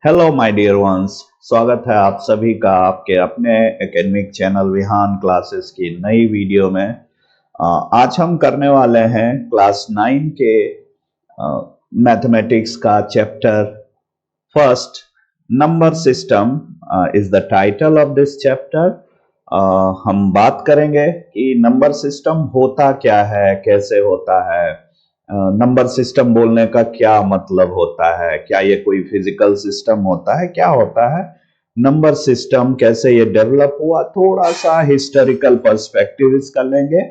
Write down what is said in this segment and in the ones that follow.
Hello my dear ones. स्वागत है आप सभी का आपके अपने एकेडमिक चैनल विहान क्लासेस की नई वीडियो में। आज हम करने वाले हैं क्लास 9 के मैथमेटिक्स का chapter first. Number system is the title of this chapter. हम बात करेंगे कि नंबर सिस्टम होता क्या है, कैसे होता है, नंबर सिस्टम बोलने का क्या मतलब होता है, क्या ये कोई फिजिकल सिस्टम होता है, क्या होता है नंबर सिस्टम, कैसे ये डेवलप हुआ, थोड़ा सा हिस्टोरिकल पर्सपेक्टिव इसका लेंगे।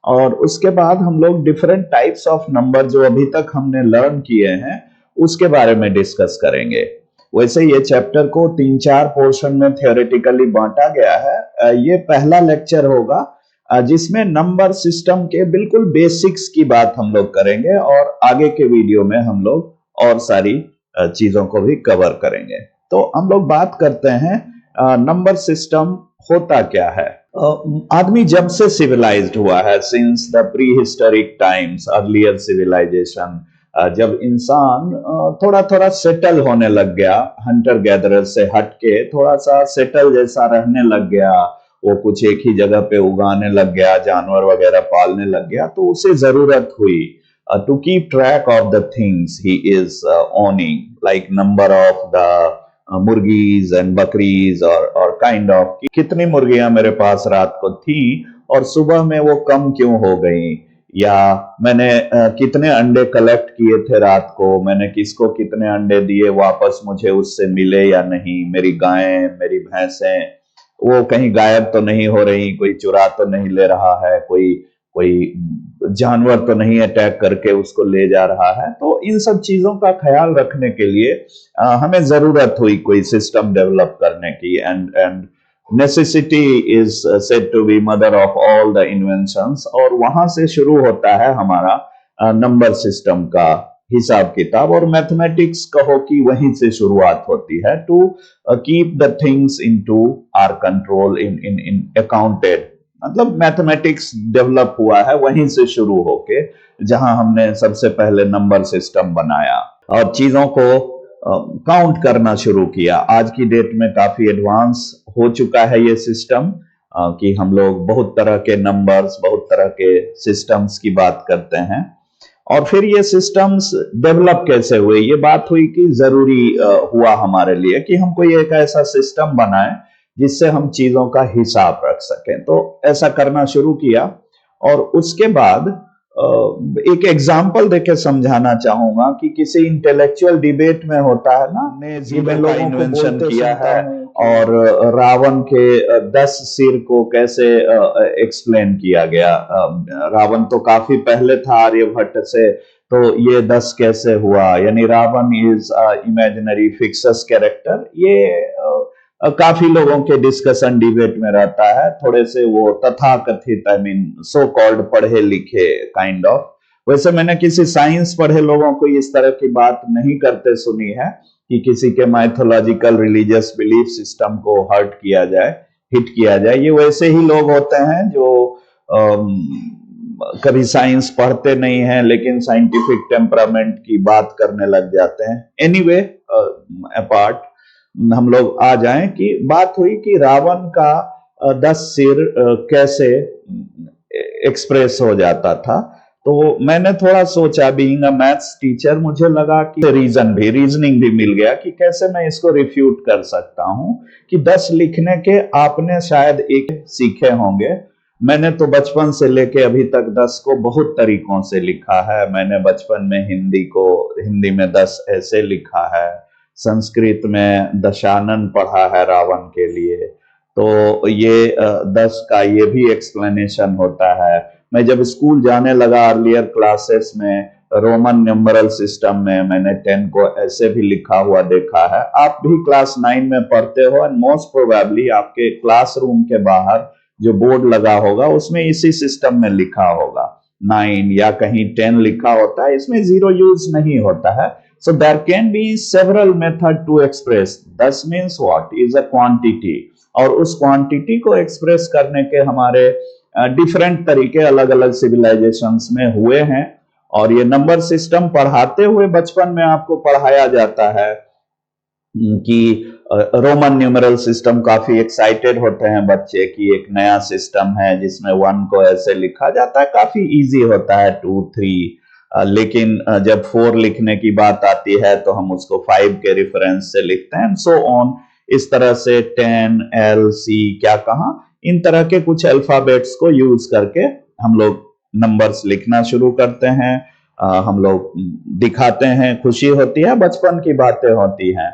और उसके बाद हम लोग डिफरेंट टाइप्स ऑफ नंबर जो अभी तक हमने लर्न किए हैं उसके बारे में डिस्कस करेंगे। वैसे ये चैप्टर को 3-4 पोर्शन में थियोरेटिकली बांटा गया है। ये पहला लेक्चर होगा जिसमें नंबर सिस्टम के बिल्कुल बेसिक्स की बात हम लोग करेंगे और आगे के वीडियो में हम लोग और सारी चीजों को भी कवर करेंगे। तो हम लोग बात करते हैं नंबर सिस्टम होता क्या है। आदमी जब से सिविलाइज्ड हुआ है, since the prehistoric times, earlier civilisation, जब इंसान थोड़ा थोड़ा सेटल होने लग गया, हंटर गैदरर से हट के थोड़ा सा सेटल जैसा रहने लग गया, वो कुछ एक ही जगह पे उगाने लग गया, जानवर वगैरह पालने लग गया, तो उसे जरूरत हुई to keep track of the things he is owning, like number of the मुर्गीज एंड बकरीज और काइंड ऑफ कितनी मुर्गियां मेरे पास रात को थी और सुबह में वो कम क्यों हो गई, या मैंने कितने अंडे कलेक्ट किए थे रात को, मैंने किसको कितने अंडे दिए, वापस मुझे उससे मिले या नहीं, मेरी गायें मेरी भैंसें वो कहीं गायब तो नहीं हो रही, कोई चुरा तो नहीं ले रहा है, कोई कोई जानवर तो नहीं अटैक करके उसको ले जा रहा है। तो इन सब चीजों का ख्याल रखने के लिए हमें जरूरत हुई कोई सिस्टम डेवलप करने की। And necessity is said to be mother of all the inventions, और वहां से शुरू होता है हमारा नंबर सिस्टम का हिसाब किताब, और मैथमेटिक्स कहो कि वहीं से शुरुआत होती है to keep the things into our control in accounted. मतलब मैथमेटिक्स डेवलप हुआ है वहीं से शुरू होके, जहां हमने सबसे पहले नंबर सिस्टम बनाया और चीजों को काउंट करना शुरू किया। आज की डेट में काफी एडवांस हो चुका है ये सिस्टम, कि हम लोग बहुत तरह के नंबर्स, बहुत तरह के सिस्टम्स की बात करते हैं। और फिर ये सिस्टम्स डेवलप कैसे हुए, ये बात हुई कि जरूरी हुआ हमारे लिए कि हम कोई एक ऐसा सिस्टम बनाएं जिससे हम चीजों का हिसाब रख सकें। तो ऐसा करना शुरू किया, और उसके बाद एक एग्जाम्पल देके समझाना चाहूंगा कि किसी इंटेलेक्चुअल डिबेट में होता है ना, ने जीरो का इन्वेंशन किया है और रावण के 10 सिर को कैसे एक्सप्लेन किया गया। रावण तो काफी पहले था आर्यभट्ट से, तो ये 10 कैसे हुआ, यानी रावण इज इमेजिनरी फिक्सस कैरेक्टर। ये काफी लोगों के डिस्कशन डिबेट में रहता है, थोड़े से वो तथाकथित आई मीन सो कॉल्ड पढ़े लिखे काइंड ऑफ। वैसे मैंने किसी साइंस पढ़े लोगों को इस तरह की बात नहीं करते सुनी है कि किसी के माइथोलॉजिकल रिलीजियस बिलीफ सिस्टम को हर्ट किया जाए, हिट किया जाए। ये वैसे ही लोग होते हैं जो कभी साइंस पढ़ते नहीं हैं लेकिन साइंटिफिक टेम्परामेंट की बात करने लग जाते हैं। एनीवे अपार्ट, हम लोग आ जाएं कि बात हुई कि रावण का 10 सिर कैसे एक्सप्रेस हो जाता था। तो मैंने थोड़ा सोचा, बीइंग अ मैथ्स टीचर, मुझे लगा कि रीजनिंग भी मिल गया कि कैसे मैं इसको रिफ्यूट कर सकता हूं कि 10 लिखने के आपने शायद एक सीखे होंगे, मैंने तो बचपन से लेके अभी तक 10 को बहुत तरीकों से लिखा है। मैंने बचपन में हिंदी में 10 ऐसे लिखा है, संस्कृत में दशानन पढ़ा है रावण के लिए, तो ये 10 का ये भी एक्सप्लेनेशन होता है। मैं जब स्कूल जाने लगा अर्लियर क्लासेस में, रोमन न्यूमरल सिस्टम में मैंने 10 को ऐसे भी लिखा हुआ देखा है। आप भी क्लास 9 में पढ़ते हो, एंड मोस्ट प्रोबेबली आपके क्लासरूम के बाहर जो बोर्ड लगा होगा उसमें इसी सिस्टम में लिखा होगा 9 या कहीं 10 लिखा होता है, इसमें जीरो यूज नहीं होता है। So there can be several method to express. 10 means what? Is a quantity. और उस क्वांटिटी को एक्सप्रेस करने के हमारे डिफरेंट तरीके अलग अलग सिविलाइजेशंस में हुए हैं, और ये नंबर सिस्टम पढ़ाते हुए बचपन में आपको पढ़ाया जाता है कि रोमन न्यूमेरल सिस्टम काफी एक्साइटेड होते हैं बच्चे कि एक नया सिस्टम है जिसमें 1 को ऐसे लिखा जाता है, काफी इजी होता है 2 3। लेकिन जब 4 लिखने की बात आती है तो हम उसको 5 के रेफरेंस से लिखते हैं, सो ऑन। इस तरह से 10 एल सी क्या कहा, इन तरह के कुछ अल्फाबेट्स को यूज करके हम लोग नंबर्स लिखना शुरू करते हैं। हम लोग दिखाते हैं, खुशी होती है, बचपन की बातें होती हैं।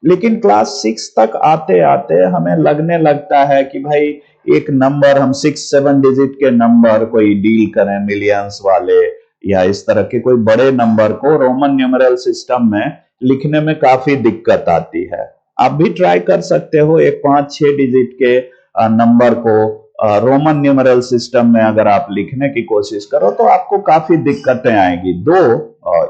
लेकिन क्लास 6 तक आते आते हमें लगने लगता है कि भाई एक नंबर, हम 6 7 डिजिट के नंबर कोई डील करें मिलियंस वाले या इस तरह के कोई बड़े नंबर को रोमन न्यूमेरल सिस्टम में लिखने में काफी दिक्कत आती है। आप भी ट्राई कर सकते हो, एक 5 6 डिजिट के नंबर को रोमन न्यूमेरल सिस्टम में अगर आप लिखने की कोशिश करो तो आपको काफी दिक्कतें आएगी। Though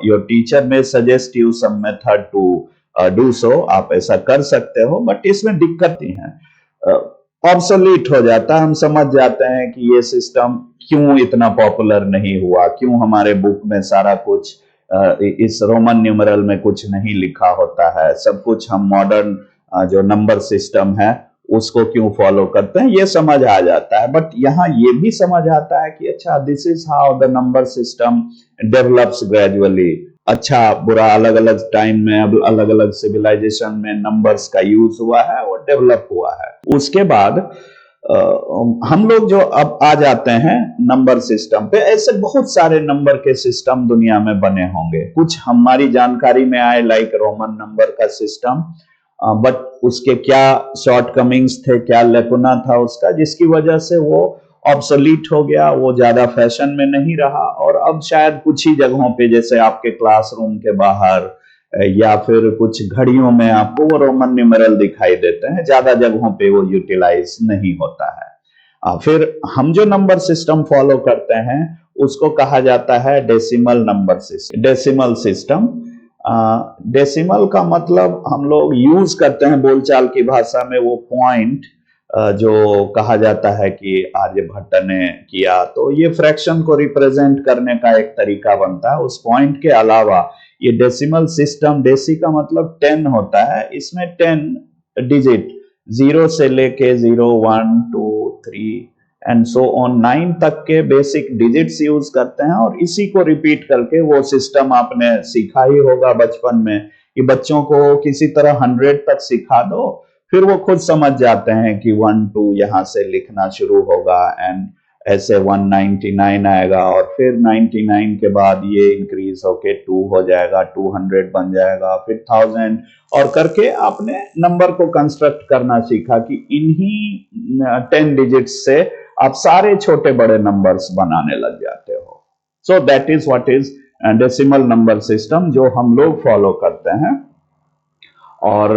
your teacher may suggest you some method to do so, आप ऐसा कर सकते हो, बट इसमें दिक्कत ही है, ऑब्सोलीट हो जाता है। हम समझ जाते हैं कि ये सिस्टम क्यों इतना पॉपुलर नहीं हुआ, क्यों हमारे बुक में सारा कुछ इस रोमन न्यूमेरल में कुछ नहीं लिखा होता है, सब कुछ हम मॉडर्न जो नंबर सिस्टम है उसको क्यों फॉलो करते हैं, ये समझ आ जाता है। बट यहाँ ये भी समझ आता है कि अच्छा, this is how the number system develops gradually. अच्छा बुरा अलग अलग टाइम में अब अलग अलग सिविलाइजेशन में नंबर्स का यूज हुआ है और डेवलप हुआ है। उसके बाद हम लोग जो अब आ जाते हैं नंबर सिस्टम पे, ऐसे बहुत सारे नंबर के सिस्टम दुनिया में बने होंगे। कुछ हमारी जानकारी में आए लाइक रोमन नंबर का सिस्टम, बट उसके क्या शॉर्टकमिंग्स थे, क्या लेकुना था उसका, जिसकी वजह से वो ऑब्सोलीट हो गया, वो ज्यादा फैशन में नहीं रहा। और अब शायद कुछ ही जगहों पे, जैसे आपके क्लासरूम के बाहर या फिर कुछ घड़ियों में आपको वो रोमन न्यूमेरल दिखाई देते हैं, ज्यादा जगहों पे वो यूटिलाइज नहीं होता है। फिर हम जो नंबर सिस्टम फॉलो करते हैं उसको कहा जाता है decimal number system. Decimal system, decimal का मतलब हम लोग यूज करते हैं बोलचाल की भाषा में वो पॉइंट जो कहा जाता है कि आर्यभट्ट ने किया, तो ये फ्रैक्शन को रिप्रेजेंट करने का एक तरीका बनता है। उस पॉइंट के अलावा ये डेसिमल सिस्टम, डेसी का मतलब 10 होता है, इसमें 10 डिजिट 0 से लेके 0 1 2 3 एंड सो ऑन 9 तक के बेसिक डिजिट्स यूज करते हैं। और इसी को रिपीट करके वो सिस्टम आपने सीखा ही होगा बचपन में कि बच्चों को किसी तरह 100 तक सिखा दो, फिर वो खुद समझ जाते हैं कि 1 2 यहां से लिखना शुरू होगा एंड ऐसे 199 आएगा और फिर 99 के बाद ये इंक्रीज होके 2 हो जाएगा, 200 बन जाएगा, फिर 1000 और करके आपने नंबर को कंस्ट्रक्ट करना सीखा कि इन्हीं 10 डिजिट्स से आप सारे छोटे बड़े नंबर्स बनाने लग जाते हो। So that is what is decimal number system जो हम लोग फॉलो करते हैं। और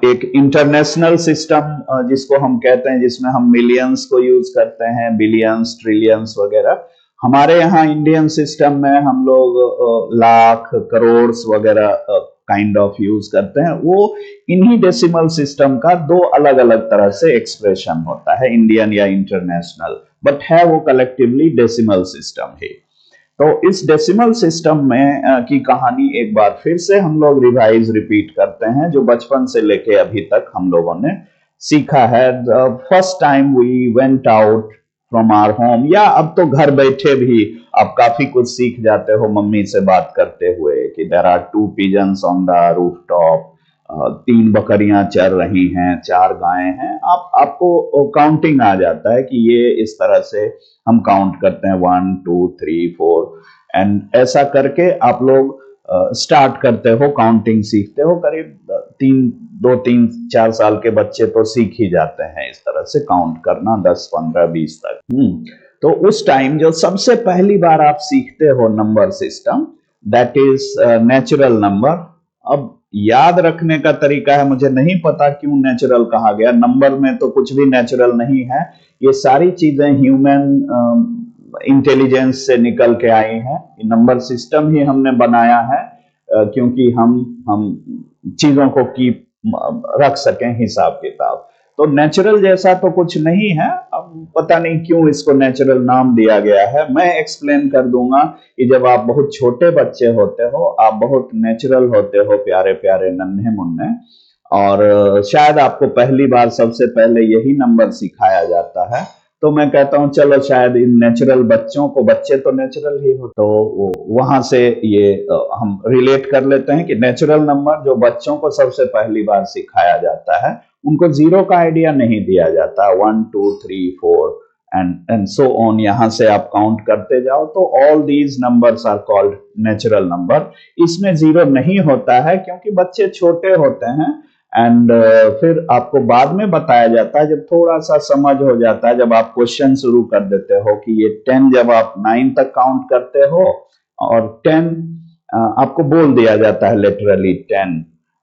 एक इंटरनेशनल सिस्टम जिसको हम कहते हैं, जिसमें हम मिलियंस को यूज करते हैं, बिलियंस, ट्रिलियंस वगैरह। हमारे यहाँ इंडियन सिस्टम में हम लोग लाख, करोड़ वगैरह काइंड ऑफ यूज करते हैं। वो इन्हीं डेसिमल सिस्टम का दो अलग अलग तरह से एक्सप्रेशन होता है, इंडियन या इंटरनेशनल, बट है वो कलेक्टिवली डेसिमल सिस्टम ही। तो इस डेसिमल सिस्टम में की कहानी एक बार फिर से हम लोग रिवाइज रिपीट करते हैं, जो बचपन से लेके अभी तक हम लोगों ने सीखा है। First time we went out from our home, या अब तो घर बैठे भी आप काफी कुछ सीख जाते हो मम्मी से बात करते हुए कि there are 2 pigeons on the rooftop, 3 बकरियां चर रही हैं, 4 गायें हैं। आपको काउंटिंग आ जाता है कि ये इस तरह से हम काउंट करते हैं 1 2 3 4 एंड ऐसा करके आप लोग स्टार्ट करते हो, काउंटिंग सीखते हो। करीब 2 3 4 साल के बच्चे तो सीख ही जाते हैं इस तरह से काउंट करना, 10 15 20 तक। तो उस टाइम जो सबसे पहली बार आप सीखते हो number system, that is natural number. अब याद रखने का तरीका है, मुझे नहीं पता क्यों नेचुरल कहा गया, नंबर में तो कुछ भी नेचुरल नहीं है। ये सारी चीजें ह्यूमन इंटेलिजेंस से निकल के आई हैं। नंबर सिस्टम ही हमने बनाया है क्योंकि हम चीजों को कीप रख सकें हिसाब किताब। तो नेचुरल जैसा तो कुछ नहीं है, अब पता नहीं क्यों इसको नेचुरल नाम दिया गया है। मैं एक्सप्लेन कर दूंगा कि जब आप बहुत छोटे बच्चे होते हो, आप बहुत नेचुरल होते हो, प्यारे प्यारे नन्हे मुन्ने, और शायद आपको पहली बार सबसे पहले यही नंबर सिखाया जाता है। तो मैं कहता हूँ चलो शायद इन नेचुरल बच्चों को, बच्चे तो नेचुरल ही हो, तो वहां से ये हम रिलेट कर लेते हैं कि नेचुरल नंबर जो बच्चों को सबसे पहली बार सिखाया जाता है, उनको जीरो का आइडिया नहीं दिया जाता। 1 2 3 4 एंड सो ऑन, यहां से आप काउंट करते जाओ, तो all these numbers are called natural number. इसमें जीरो नहीं होता है क्योंकि बच्चे छोटे होते हैं। एंड फिर आपको बाद में बताया जाता है, जब थोड़ा सा समझ हो जाता है, जब आप क्वेश्चन शुरू कर देते हो कि ये 10, जब आप 9 तक काउंट करते हो और 10 आपको बोल दिया जाता है लिटरली 10,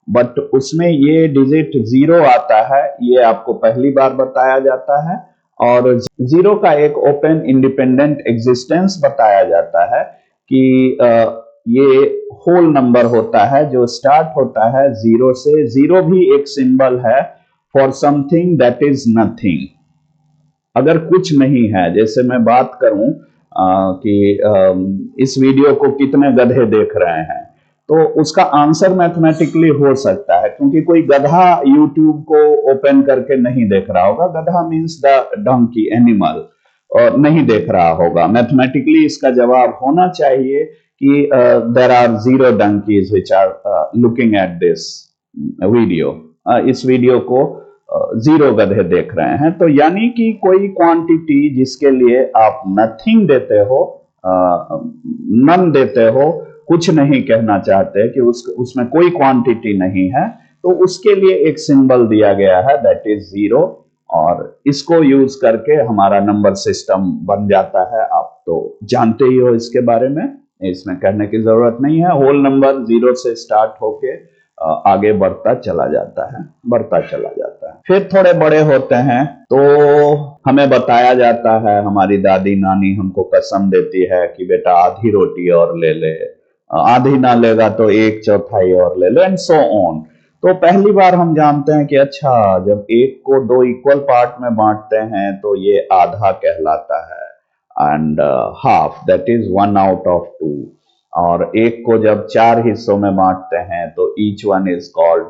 बट उसमें ये डिजिट जीरो आता है, ये आपको पहली बार बताया जाता है। और जीरो का एक ओपन इंडिपेंडेंट एग्जिस्टेंस बताया जाता है कि ये होल नंबर होता है जो स्टार्ट होता है जीरो से। जीरो भी एक सिंबल है for something that is nothing. अगर कुछ नहीं है, जैसे मैं बात करूं कि इस वीडियो को कितने गधे देख रहे हैं, तो उसका आंसर मैथमेटिकली हो सकता है, क्योंकि कोई गधा यूट्यूब को ओपन करके नहीं देख रहा होगा। गधा मीन्स द डंकी एनिमल, और नहीं देख रहा होगा। मैथमेटिकली इसका जवाब होना चाहिए कि there are zero donkeys which are looking at this video. इस वीडियो को जीरो गधे देख रहे हैं, तो यानी कि कोई क्वांटिटी जिसके लिए आप नथिंग देते हो, नन देते हो, कुछ नहीं कहना चाहते कि उसमें कोई क्वांटिटी नहीं है, तो उसके लिए एक सिंबल दिया गया है दैट इज जीरो, और इसको यूज करके हमारा नंबर सिस्टम बन जाता है। आप तो जानते ही हो इसके बारे में, इसमें कहने की जरूरत नहीं है। होल नंबर जीरो से स्टार्ट होके आगे बढ़ता चला जाता है, बढ़ता चला जाता है। फिर थोड़े बड़े होते हैं तो हमें बताया जाता है, हमारी दादी नानी हमको कसम देती है कि बेटा आधी रोटी और ले ले, आधी ना लेगा तो एक चौथाई और ले ले, एंड सो ऑन। तो पहली बार हम जानते हैं कि अच्छा, जब एक को दो इक्वल पार्ट में बांटते हैं तो ये आधा कहलाता है, and half that is 1 out of 2। और एक को जब 4 हिस्सों में बांटते हैं तो ईच वन इज कॉल्ड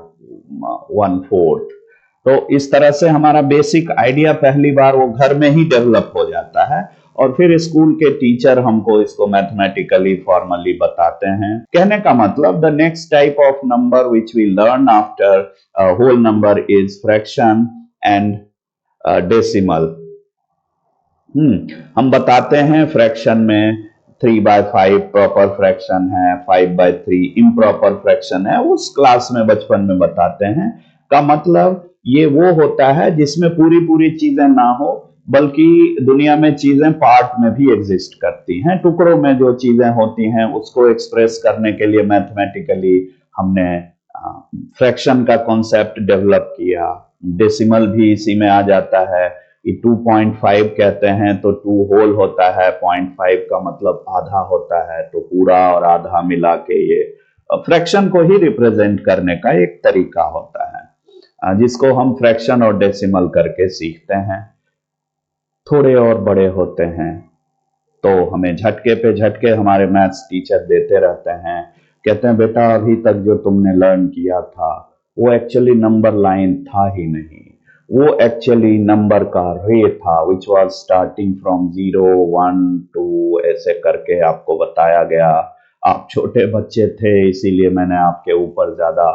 1/4। तो इस तरह से हमारा बेसिक आइडिया पहली बार वो घर में ही डेवलप हो जाता है, और फिर स्कूल के टीचर हमको इसको मैथमेटिकली फॉर्मली बताते हैं। कहने का मतलब the next type of number which we learn after whole number is fraction and decimal. हम बताते हैं फ्रैक्शन में 3/5 प्रॉपर फ्रैक्शन है, 5/3 इम्प्रॉपर फ्रैक्शन है, उस क्लास में बचपन में बताते हैं। का मतलब ये वो होता है जिसमें पूरी पूरी चीजें ना हो, बल्कि दुनिया में चीजें पार्ट में भी एग्जिस्ट करती हैं, टुकड़ों में जो चीजें होती हैं उसको एक्सप्रेस करने के लिए मैथमेटिकली हमने फ्रैक्शन का कॉन्सेप्ट डेवलप किया। डेसिमल भी इसी में आ जाता है कि 2.5 कहते हैं तो 2 होल होता है, 0.5 का मतलब आधा होता है, तो पूरा और आधा मिला के ये फ्रैक्शन को ही रिप्रेजेंट करने का एक तरीका होता है, जिसको हम फ्रैक्शन और डेसिमल करके सीखते हैं। थोड़े और बड़े होते हैं तो हमें झटके पे झटके हमारे मैथ्स टीचर देते रहते हैं, कहते हैं बेटा अभी तक जो तुमने लर्न किया था वो एक्चुअली नंबर लाइन था ही नहीं, वो एक्चुअली नंबर का रे था विच वाज स्टार्टिंग फ्रॉम 0 1 2 ऐसे करके आपको बताया गया। आप छोटे बच्चे थे इसीलिए मैंने आपके ऊपर ज्यादा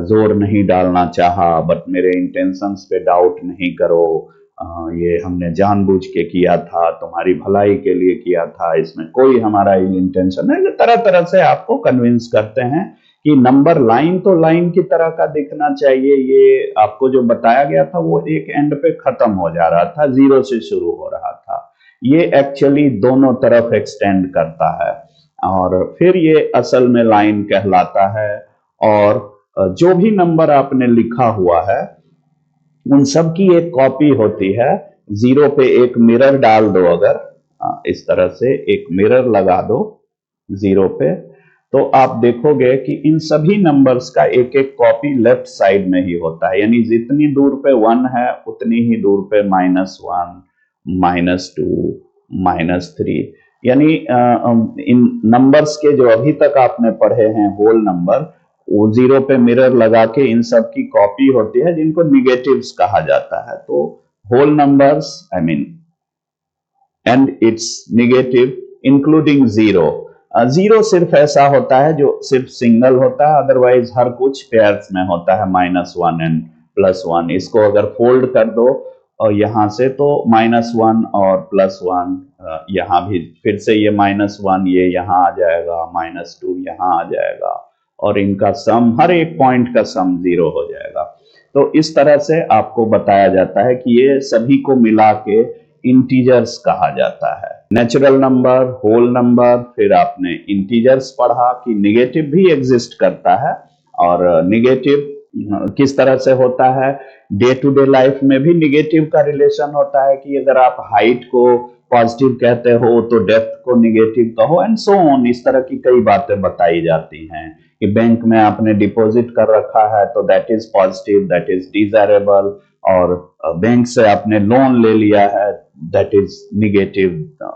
जोर नहीं डालना चाहा, बट मेरे इंटेंशंस पे डाउट नहीं करो, ये हमने जानबूझ के किया था, तुम्हारी भलाई के लिए किया था, इसमें कोई हमारा इंटेंशन है। तरह तरह से आपको कन्विंस करते हैं कि नंबर लाइन तो लाइन की तरह का दिखना चाहिए। ये आपको जो बताया गया था वो एक एंड पे खत्म हो जा रहा था, जीरो से शुरू हो रहा था, ये एक्चुअली दोनों तरफ एक्सटेंड करता है, और फिर ये असल में लाइन कहलाता है। और जो भी नंबर आपने लिखा हुआ है उन सब की एक कॉपी होती है। जीरो पे एक मिरर डाल दो, अगर इस तरह से एक मिरर लगा दो जीरो पे, तो आप देखोगे कि इन सभी नंबर्स का एक एक कॉपी लेफ्ट साइड में ही होता है, यानी जितनी दूर पे 1 है उतनी ही दूर पे -1 -2 -3, यानी इन नंबर्स के जो अभी तक आपने पढ़े हैं होल नंबर, वो जीरो पे मिरर लगा के इन सब की कॉपी होती है, जिनको निगेटिव्स कहा जाता है। तो whole numbers I mean and its negative including zero. Zero सिर्फ ऐसा होता है जो सिर्फ सिंगल होता है, अदरवाइज हर कुछ पेयर्स में होता है, -1 एंड +1। इसको अगर फोल्ड कर दो और यहां से तो -1 और +1, यहाँ भी फिर से ये -1 ये यहाँ आ जाएगा, -2 यहाँ आ जाएगा, और इनका सम, हर एक पॉइंट का सम 0 हो जाएगा। तो इस तरह से आपको बताया जाता है कि ये सभी को मिला के इंटीजर्स कहा जाता है। नेचुरल नंबर, होल नंबर, फिर आपने इंटीजर्स पढ़ा कि निगेटिव भी एग्जिस्ट करता है, और निगेटिव किस तरह से होता है। डे टू डे लाइफ में भी निगेटिव का रिलेशन होता है कि अगर आप हाइट को पॉजिटिव कहते हो तो डेप्थ को निगेटिव कहो, एंड सो ऑन। इस तरह की कई बातें बताई जाती हैं कि बैंक में आपने डिपॉजिट कर रखा है तो that is positive, that is desirable, और बैंक से आपने लोन ले लिया है दैट इज निगेटिव।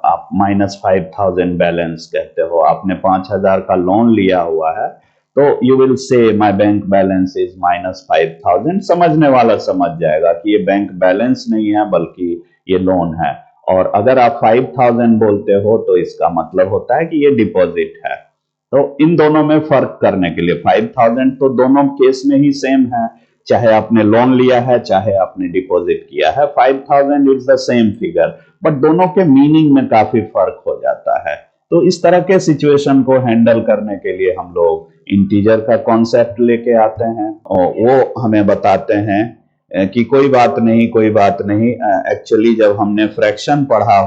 आप -5000 बैलेंस कहते हो, आपने 5000 का लोन लिया हुआ है तो you will say my bank balance is -5000। समझने वाला समझ जाएगा कि ये बैंक बैलेंस नहीं है बल्कि ये लोन है। और अगर आप 5000 बोलते हो तो इसका मतलब होता है कि ये डिपॉजिट है। तो इन दोनों में फर्क करने के लिए 5000 तो दोनों केस में ही सेम है, चाहे आपने लोन लिया है चाहे आपने डिपॉजिट किया है, 5000 is the same figure, but दोनों के मीनिंग में काफी फर्क हो जाता है। तो इस तरह के सिचुएशन को हैंडल करने के लिए हम लोग इंटीजर का कॉन्सेप्ट लेके आते हैं, और वो हमें बताते हैं कि कोई बात नहीं, कोई बात नहीं। एक्चुअली जब हमने फ्रैक्शन पढ़ा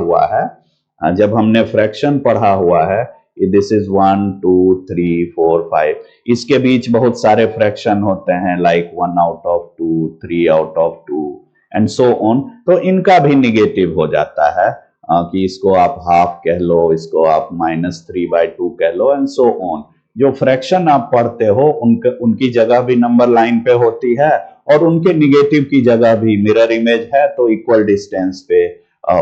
हुआ है, दिस इज 1 2 3 4 5, इसके बीच बहुत सारे फ्रैक्शन होते हैं, like 1 out of 2, 3 out of 2 and so on. तो इनका भी निगेटिव हो जाता है कि इसको आप हाफ कह लो, इसको आप -3/2 कह लो, एंड सो ऑन। जो फ्रैक्शन आप पढ़ते हो उनकी जगह भी नंबर लाइन पे होती है, और उनके निगेटिव की जगह भी, मिरर इमेज है तो इक्वल डिस्टेंस पे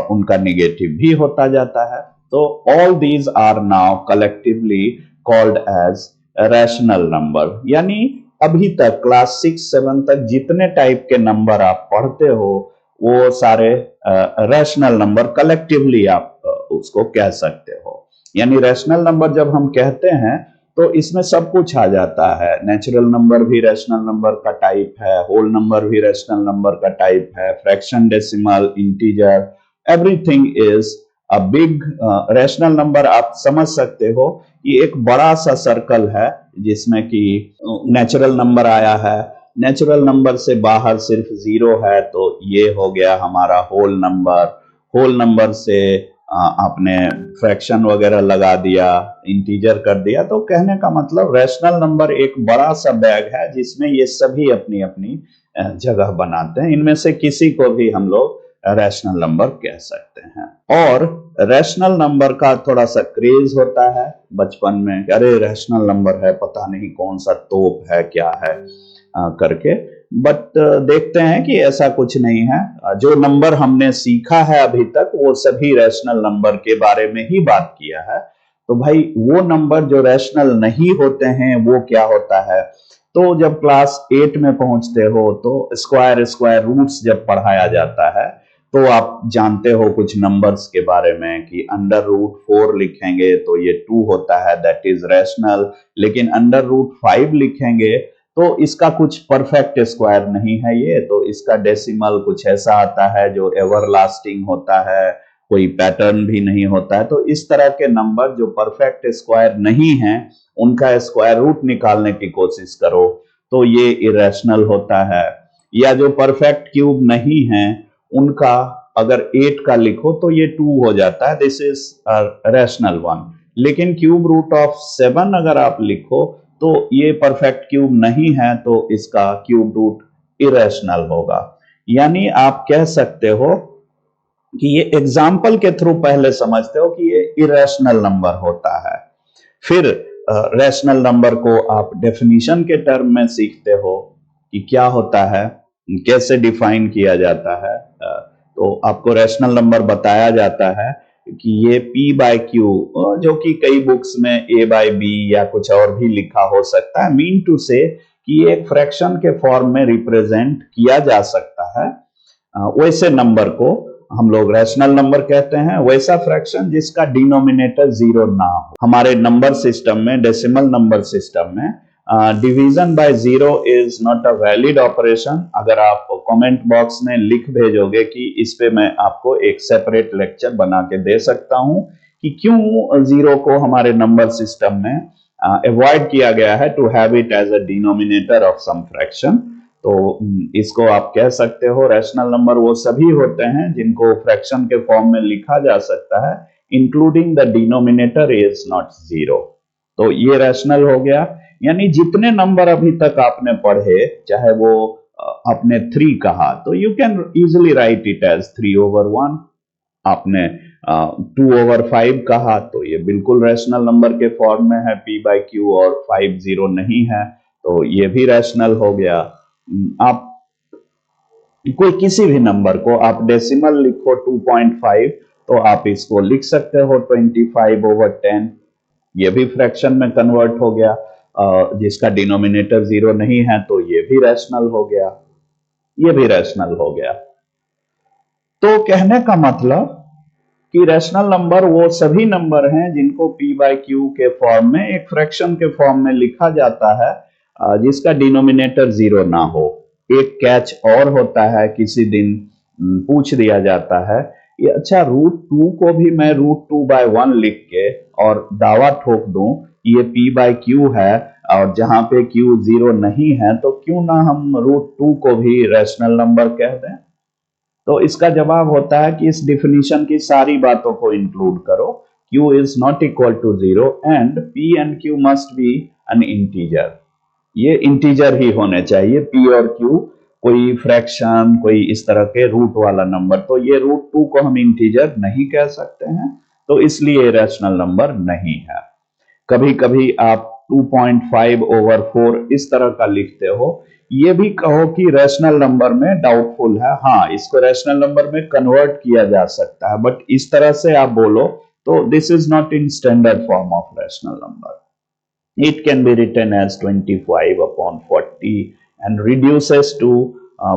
उनका निगेटिव भी होता जाता है। तो all these are now collectively called as rational number. यानी अभी तक क्लास 6-7 तक जितने टाइप के नंबर आप पढ़ते हो वो सारे रैशनल नंबर कलेक्टिवली आप उसको कह सकते हो। यानी रैशनल नंबर जब हम कहते हैं तो इसमें सब कुछ आ जाता है। नेचुरल नंबर भी रैशनल नंबर का टाइप है, होल नंबर भी रैशनल नंबर का टाइप है, fraction, decimal, integer, everything is a big rational number. आप समझ सकते हो कि एक बड़ा सा सर्कल है जिसमें कि नेचुरल नंबर आया है, नेचुरल नंबर से बाहर सिर्फ 0 है तो ये हो गया हमारा होल नंबर। होल नंबर से आपने फ्रैक्शन वगैरह लगा दिया, इंटीजर कर दिया। तो कहने का मतलब रैशनल नंबर एक बड़ा सा बैग है जिसमें ये सभी अपनी अपनी जगह बनाते हैं। इनमें से किसी को भी हम लोग रैशनल नंबर कह सकते हैं। और रैशनल नंबर का थोड़ा सा क्रेज होता है बचपन में, अरे रैशनल नंबर है, पता नहीं कौन सा तोप है, क्या है करके। बट देखते हैं कि ऐसा कुछ नहीं है। जो नंबर हमने सीखा है अभी तक वो सभी रैशनल नंबर के बारे में ही बात किया है। तो भाई वो नंबर जो रैशनल नहीं होते हैं वो क्या होता है। तो जब क्लास 8 में पहुंचते हो तो स्क्वायर रूट्स जब पढ़ाया जाता है तो आप जानते हो कुछ नंबर्स के बारे में कि √4 लिखेंगे तो ये 2 होता है, दैट इज रैशनल। लेकिन √5 लिखेंगे तो इसका कुछ परफेक्ट स्क्वायर नहीं है ये, तो इसका डेसिमल कुछ ऐसा आता है जो एवरलास्टिंग होता है, कोई पैटर्न भी नहीं होता है। तो इस तरह के नंबर जो परफेक्ट स्क्वायर नहीं है उनका स्क्वायर रूट निकालने की कोशिश करो तो ये इरेशनल होता है। या जो परफेक्ट क्यूब नहीं है उनका अगर 8 का लिखो तो ये 2 हो जाता है, दिस इज रैशनल वन। लेकिन क्यूब रूट ऑफ 7 अगर आप लिखो तो ये परफेक्ट क्यूब नहीं है तो इसका क्यूब रूट इरेशनल होगा। यानी आप कह सकते हो कि ये एग्जाम्पल के थ्रू पहले समझते हो कि ये इरेशनल नंबर होता है, फिर रैशनल नंबर को आप डेफिनेशन के टर्म में सीखते हो कि क्या होता है, कैसे डिफाइन किया जाता है। तो आपको रैशनल नंबर बताया जाता है कि ये P बाय Q, जो कि कई बुक्स में A बाय B या कुछ और भी लिखा हो सकता है, मीन टू से कि ये एक फ्रैक्शन के फॉर्म में रिप्रेजेंट किया जा सकता है। वैसे नंबर को हम लोग रैशनल नंबर कहते हैं, वैसा फ्रैक्शन जिसका डिनोमिनेटर जीरो ना हो। हमारे नंबर सिस्टम में, डेसिमल नंबर सिस्टम में, division by zero is not a valid operation. अगर आप कमेंट बॉक्स में लिख भेजोगे कि इस पे मैं आपको एक सेपरेट लेक्चर बना के दे सकता हूं कि क्यों जीरो को हमारे नंबर सिस्टम में अवॉइड किया गया है, to have it as a denominator of some fraction. तो इसको आप कह सकते हो रैशनल नंबर वो सभी होते हैं जिनको फ्रैक्शन के फॉर्म में लिखा जा सकता है, including the denominator is not zero. तो ये रैशनल हो गया। यानी जितने नंबर अभी तक आपने पढ़े, चाहे वो आपने 3 कहा तो you can easily write it as 3/1। आपने 2/5 कहा तो ये बिल्कुल रैशनल नंबर के फॉर्म में है, P बाय Q, और 5 जीरो नहीं है तो ये भी रैशनल हो गया। आप कोई किसी भी नंबर को आप डेसिमल लिखो 2.5 तो आप इसको लिख सकते हो 25/10। ये भी फ्रैक्शन में कन्वर्ट हो गया, जिसका डिनोमिनेटर जीरो नहीं है तो ये भी रैशनल हो गया, ये भी रैशनल हो गया। तो कहने का मतलब कि रैशनल नंबर वो सभी नंबर हैं जिनको P बाय Q के फॉर्म में, एक फ्रैक्शन के फॉर्म में लिखा जाता है, जिसका डिनोमिनेटर जीरो ना हो। एक कैच और होता है, किसी दिन पूछ दिया जाता है ये अच्छा √2 को भी मैं √2/1 लिख के और दावा ठोक दूं ये P बाय Q है, और जहां पे Q जीरो नहीं है तो क्यों ना हम √2 को भी रैशनल नंबर कह दें। तो इसका जवाब होता है कि इस डिफिनीशन की सारी बातों को इंक्लूड करो। Q is not equal to zero and P and Q must be an integer. ये इंटीजर ही होने चाहिए P और Q, कोई फ्रैक्शन, कोई इस तरह के रूट वाला नंबर। तो ये √2 को हम इंटीजर नहीं कह सकते हैं, तो इसलिए रैशनल नंबर नहीं है। कभी कभी आप 2.5/4 इस तरह का लिखते हो, ये भी कहो कि रैशनल नंबर में डाउटफुल है। हाँ, इसको रैशनल नंबर में कन्वर्ट किया जा सकता है, बट इस तरह से आप बोलो तो this is not in standard form of rational number. It can be written as 25/40 and reduces to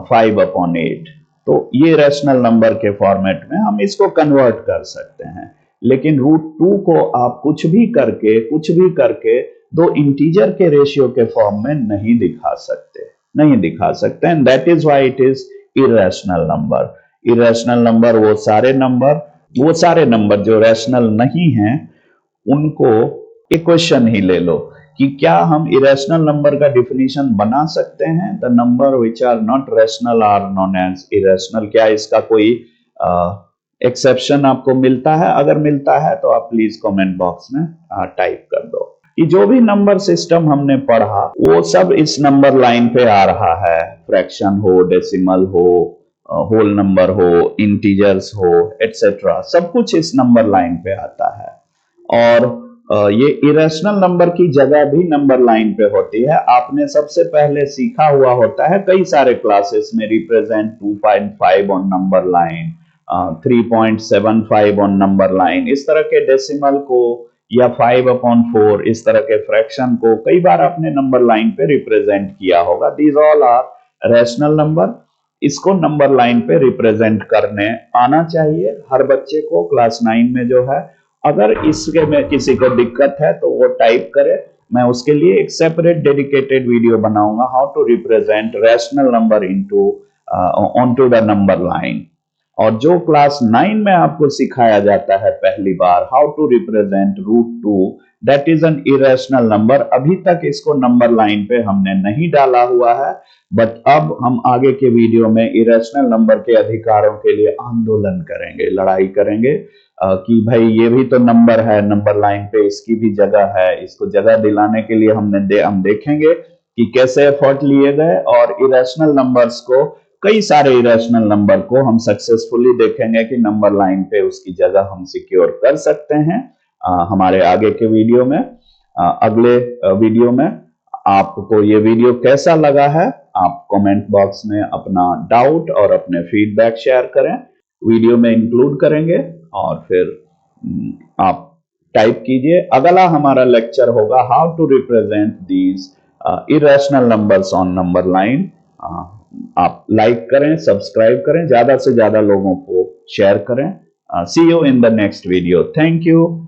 5/8। तो ये रैशनल नंबर के फॉर्मेट में हम इसको कन्वर्ट कर सकते हैं, लेकिन √2 को आप कुछ भी करके दो इंटीजर के रेशियो के फॉर्म में नहीं दिखा सकते, and that is why it is irrational number. Irrational number वो सारे नंबर जो रैशनल नहीं हैं, उनको एक क्वेश्चन ही ले लो कि क्या हम इरेशनल नंबर का डिफिनीशन बना सकते हैं। The number which are not rational are known as irrational. क्या इसका कोई एक्सेप्शन आपको मिलता है? अगर मिलता है तो आप प्लीज कमेंट बॉक्स में टाइप कर दो। कि जो भी नंबर सिस्टम हमने पढ़ा वो सब इस नंबर लाइन पे आ रहा है, फ्रैक्शन हो, डेसिमल हो, होल नंबर हो, इंटीजर्स हो, एटसेट्रा, सब कुछ इस नंबर लाइन पे आता है। और ये इरेशनल नंबर की जगह भी नंबर लाइन पे होती है। आपने सबसे पहले सीखा हुआ होता है कई सारे क्लासेस में, represent 2.5 on number line, 3.75 on number line, इस तरह के डेसिमल को या 5/4 इस तरह के फ्रैक्शन को कई बार आपने नंबर लाइन पे रिप्रेजेंट किया होगा। These all are rational number. इसको नंबर लाइन पे रिप्रेजेंट करने आना चाहिए हर बच्चे को क्लास 9 में जो है। अगर इसके में किसी को दिक्कत है तो वो टाइप करे, मैं उसके लिए एक सेपरेट डेडिकेटेड वीडियो बनाऊंगा, how to represent rational number into onto the number line. और जो क्लास 9 में आपको सिखाया जाता है पहली बार, how to represent √2, that is an irrational number. अभी तक इसको नंबर लाइन पे हमने नहीं डाला हुआ है, बट अब हम आगे के वीडियो में इरेशनल नंबर के अधिकारों के लिए आंदोलन करेंगे, लड़ाई करेंगे कि भाई ये भी तो नंबर है, नंबर लाइन पे इसकी भी जगह है। इसको जगह दिलाने के लिए हम देखेंगे कि कैसे एफर्ट लिए गए, और इरेशनल नंबर्स को, कई सारे इरेशनल नंबर को हम सक्सेसफुली देखेंगे कि नंबर लाइन पे उसकी जगह हम सिक्योर कर सकते हैं हमारे आगे के वीडियो में। अगले वीडियो में आपको ये वीडियो कैसा लगा है, आप कमेंट बॉक्स में अपना डाउट और अपने फीडबैक शेयर करें, वीडियो में इंक्लूड करेंगे, और फिर आप टाइप कीजिए। अगला हमारा लेक्चर होगा how to represent these irrational numbers on number line. आप लाइक करें, सब्सक्राइब करें, ज्यादा से ज्यादा लोगों को शेयर करें। See you in the next video. Thank you.